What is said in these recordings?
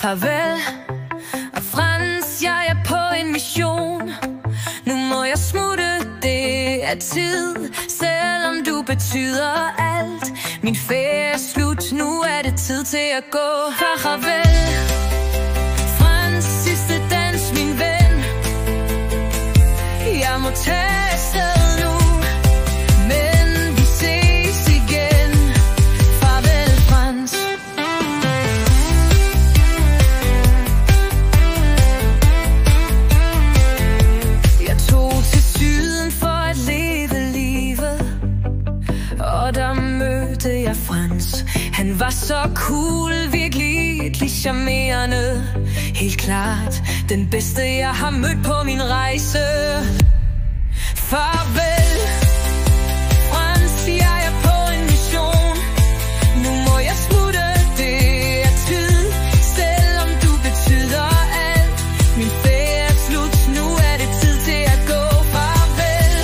Farvel, og Frans, jeg er på en mission. Nu må jeg smutte, det er tid, selvom du betyder alt. Min ferie er slut, nu er det tid til at gå. Farvel, Frans, sidste dans, min ven. Jeg må tage afsted nu, men vi ses igen. Farvel, Frans. Jeg tog til syden for at leve livet, og der mødte jeg Frans. Han var så cool, virkelig charmerende. Helt klart den bedste, jeg har mødt på min rejse. Farvel, Frans, jeg er på en mission. Nu må jeg smutte, det er tid, selvom du betyder alt. Min ferie er slut, nu er det tid til at gå. Farvel,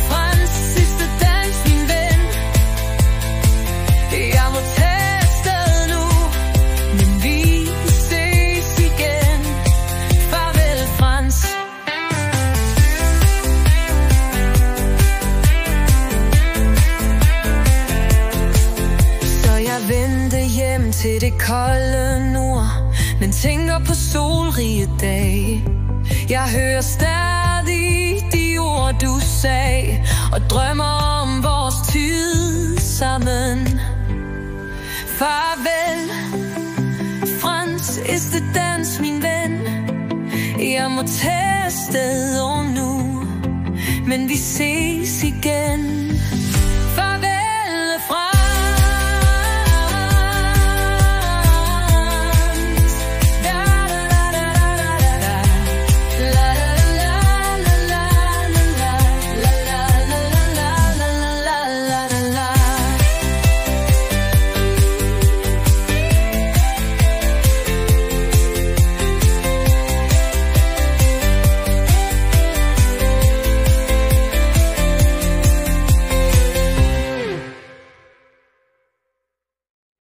Frans, sidste dans, min ven. Jeg må tage afsted nu, men vi ses igen. Farvel, Frans. Så jeg vendte hjem til det kolde nord, men tænker på solrige dage. Jeg hører stadig de ord, du sagde, og drømmer om vores tid sammen. Farvel, Frans, sidste dans, min ven. Jeg må tage afsted nu, men vi ses igen.